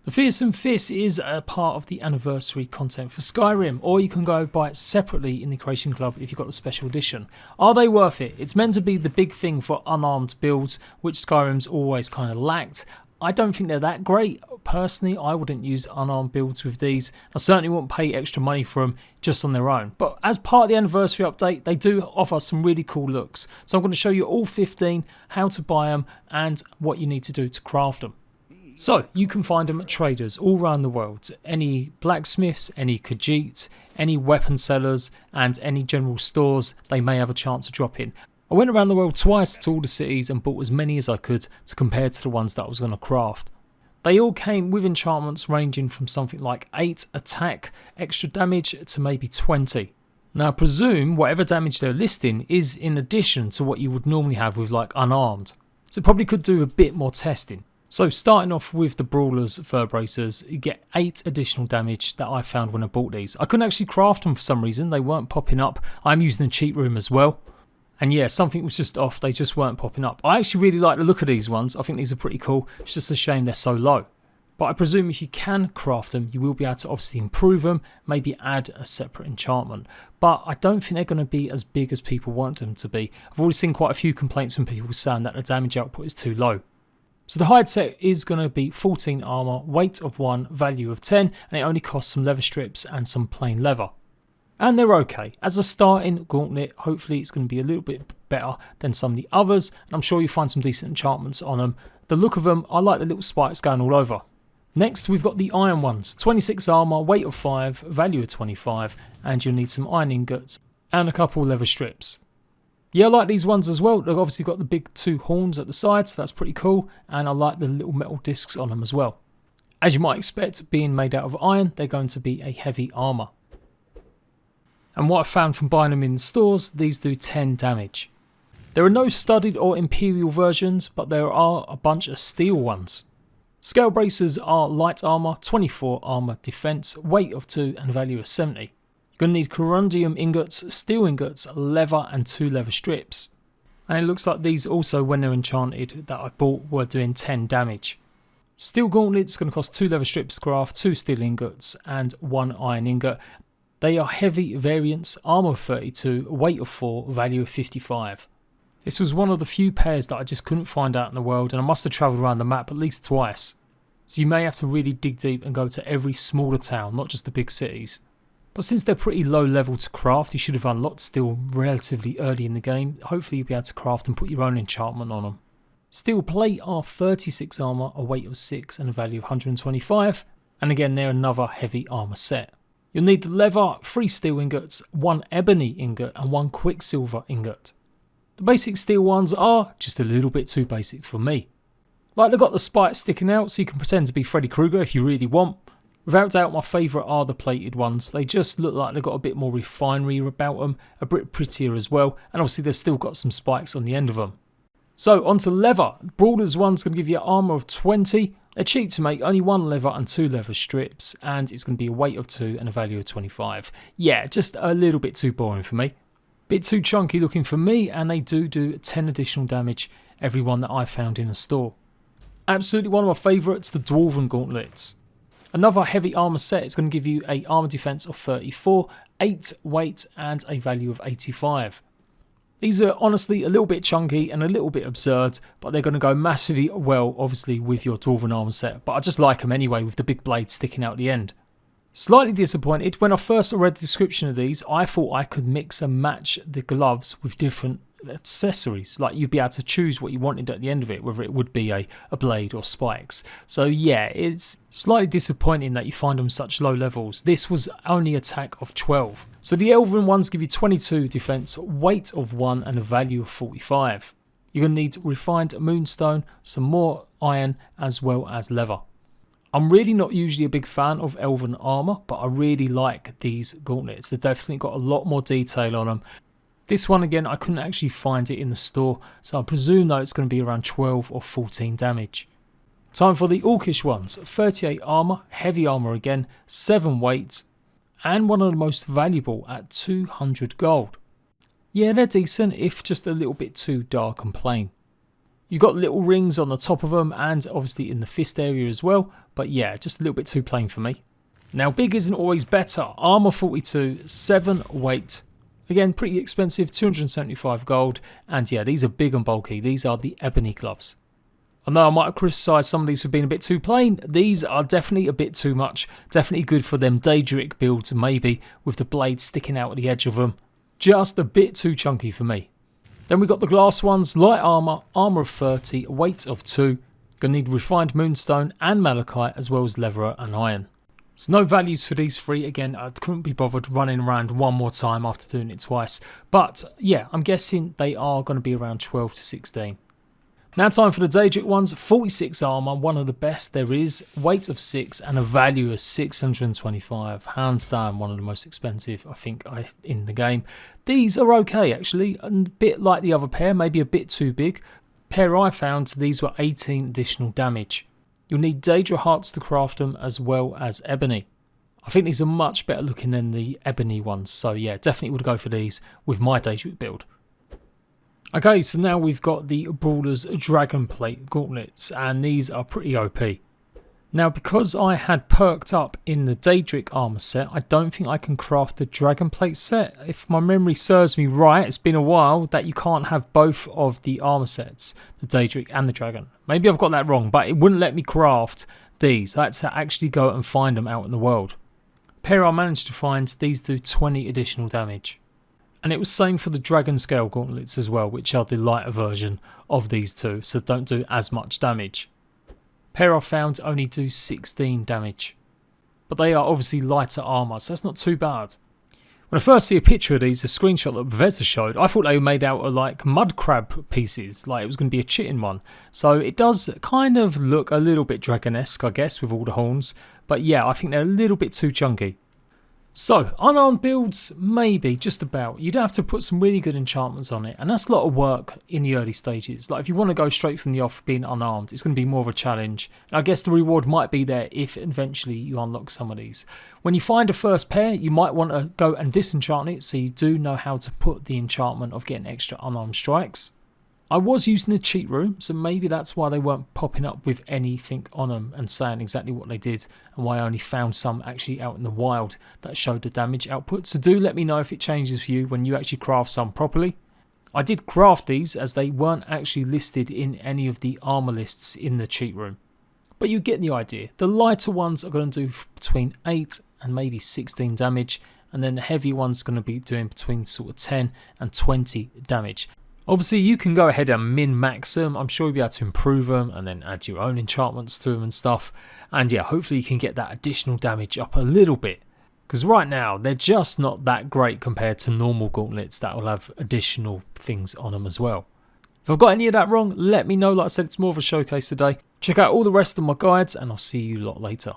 The Fearsome Fist is a part of the anniversary content for Skyrim, or you can go buy it separately in the Creation Club if you've got the special edition. Are they worth it? It's meant to be the big thing for unarmed builds, which Skyrim's always kind of lacked. I don't think they're that great. Personally, I wouldn't use unarmed builds with these. I certainly wouldn't pay extra money for them just on their own. But as part of the anniversary update, they do offer some really cool looks. So I'm going to show you all 15, how to buy them, and what you need to do to craft them. So, you can find them at traders all around the world, any blacksmiths, any Khajiit, any weapon sellers and any general stores they may have a chance to drop in. I went around the world twice to all the cities and bought as many as I could to compare to the ones that I was going to craft. They all came with enchantments ranging from something like 8 attack, extra damage to maybe 20. Now I presume whatever damage they're listing is in addition to what you would normally have with like unarmed, so it probably could do a bit more testing. So starting off with the Brawlers fur bracers, you get 8 additional damage that I found when I bought these. I couldn't actually craft them for some reason, they weren't popping up. I'm using the cheat room as well. And yeah, something was just off, they just weren't popping up. I actually really like the look of these ones, I think these are pretty cool. It's just a shame they're so low. But I presume if you can craft them, you will be able to obviously improve them, maybe add a separate enchantment. But I don't think they're going to be as big as people want them to be. I've already seen quite a few complaints from people saying that the damage output is too low. So the hide set is going to be 14 armour, weight of 1, value of 10, and it only costs some leather strips and some plain leather. And they're okay. As a starting gauntlet, hopefully it's going to be a little bit better than some of the others, and I'm sure you'll find some decent enchantments on them. The look of them, I like the little spikes going all over. Next we've got the iron ones, 26 armour, weight of 5, value of 25, and you'll need some iron ingots and a couple leather strips. Yeah, I like these ones as well. They've obviously got the big 2 horns at the side, so that's pretty cool. And I like the little metal discs on them as well. As you might expect, being made out of iron, they're going to be a heavy armour. And what I found from buying them in stores, these do 10 damage. There are no studded or imperial versions, but there are a bunch of steel ones. Scale bracers are light armour, 24 armour defence, weight of 2 and value of 70. You're going to need corundium ingots, steel ingots, leather and 2 leather strips. And it looks like these also, when they're enchanted, that I bought were doing 10 damage. Steel gauntlets going to cost 2 leather strips to craft, 2 steel ingots and 1 iron ingot. They are heavy variants, armour of 32, weight of 4, value of 55. This was one of the few pairs that I just couldn't find out in the world, and I must have travelled around the map at least twice. So you may have to really dig deep and go to every smaller town, not just the big cities. But since they're pretty low level to craft, you should have unlocked steel relatively early in the game. Hopefully you'll be able to craft and put your own enchantment on them. Steel plate are 36 armour, a weight of 6 and a value of 125. And again, they're another heavy armour set. You'll need the leather, 3 steel ingots, 1 ebony ingot and 1 quicksilver ingot. The basic steel ones are just a little bit too basic for me. Like they've got the spikes sticking out so you can pretend to be Freddy Krueger if you really want. Without doubt my favourite are the plated ones. They just look like they've got a bit more refinery about them, a bit prettier as well, and obviously they've still got some spikes on the end of them. So onto leather. Brawlers one's going to give you an armour of 20. They're cheap to make, only 1 leather and 2 leather strips, and it's going to be a weight of 2 and a value of 25. Yeah, just a little bit too boring for me. Bit too chunky looking for me, and they do 10 additional damage, every one that I found in a store. Absolutely one of my favourites, the Dwarven Gauntlets. Another heavy armour set is going to give you a armour defence of 34, 8 weight and a value of 85. These are honestly a little bit chunky and a little bit absurd, but they're going to go massively well obviously with your Dwarven armour set, but I just like them anyway with the big blade sticking out the end. Slightly disappointed, when I first read the description of these, I thought I could mix and match the gloves with different accessories, like you'd be able to choose what you wanted at the end of it, whether it would be a blade or spikes. So yeah, it's slightly disappointing that you find them such low levels. This was only attack of 12. So the Elven ones give you 22 defense, weight of 1 and a value of 45. You're going to need refined moonstone, some more iron as well as leather. I'm really not usually a big fan of Elven armour, but I really like these gauntlets. They've definitely got a lot more detail on them. This one again, I couldn't actually find it in the store, so I presume though it's going to be around 12 or 14 damage. Time for the Orcish ones, 38 armour, heavy armour again, 7 weight, and one of the most valuable at 200 gold. Yeah, they're decent, if just a little bit too dark and plain. You've got little rings on the top of them and obviously in the fist area as well, but yeah, just a little bit too plain for me. Now big isn't always better. Armour 42, 7 weight. Again, pretty expensive, 275 gold, and yeah, these are big and bulky. These are the ebony gloves. I know I might have criticised some of these for being a bit too plain. These are definitely a bit too much. Definitely good for them Daedric builds, maybe, with the blades sticking out at the edge of them. Just a bit too chunky for me. Then we got the glass ones, light armour, armour of 30, weight of 2. Gonna need refined moonstone and malachite, as well as leather and iron. So no values for these three. Again, I couldn't be bothered running around one more time after doing it twice. But yeah, I'm guessing they are going to be around 12 to 16. Now time for the Daedric ones. 46 armour, one of the best there is. Weight of 6 and a value of 625. Hands down one of the most expensive I think in the game. These are okay actually. A bit like the other pair, maybe a bit too big. Pair I found, these were 18 additional damage. You'll need Daedra hearts to craft them as well as ebony. I think these are much better looking than the ebony ones. So yeah, definitely would go for these with my Daedric build. Okay, so now we've got the Brawlers Dragon Plate Gauntlets, and these are pretty OP. Now, because I had perked up in the Daedric armor set, I don't think I can craft the Dragon Plate set. If my memory serves me right, it's been a while that you can't have both of the armor sets, the Daedric and the Dragon. Maybe I've got that wrong, but it wouldn't let me craft these. I had to actually go and find them out in the world. Pair I managed to find, these do 20 additional damage. And it was same for the Dragon Scale Gauntlets as well, which are the lighter version of these two, so don't do as much damage. Pair I found only do 16 damage. But they are obviously lighter armour, so that's not too bad. When I first see a picture of these, a screenshot that Bethesda showed, I thought they were made out of like mud crab pieces, like it was going to be a chitin one. So it does kind of look a little bit dragon-esque, I guess, with all the horns. But yeah, I think they're a little bit too chunky. So, unarmed builds, maybe, just about. You'd have to put some really good enchantments on it, and that's a lot of work in the early stages. Like, if you want to go straight from the off being unarmed, it's going to be more of a challenge. And I guess the reward might be there if eventually you unlock some of these. When you find a first pair, you might want to go and disenchant it, so you do know how to put the enchantment of getting extra unarmed strikes. I was using the cheat room, so maybe that's why they weren't popping up with anything on them and saying exactly what they did, and why I only found some actually out in the wild that showed the damage output. So do let me know if it changes for you when you actually craft some properly. I did craft these as they weren't actually listed in any of the armor lists in the cheat room. But you get the idea. The lighter ones are going to do between 8 and maybe 16 damage, and then the heavy ones are going to be doing between sort of 10 and 20 damage. Obviously you can go ahead and min-max them. I'm sure you'll be able to improve them and then add your own enchantments to them and stuff. And yeah, hopefully you can get that additional damage up a little bit. Because right now they're just not that great compared to normal gauntlets that will have additional things on them as well. If I've got any of that wrong, let me know. Like I said, it's more of a showcase today. Check out all the rest of my guides and I'll see you lot later.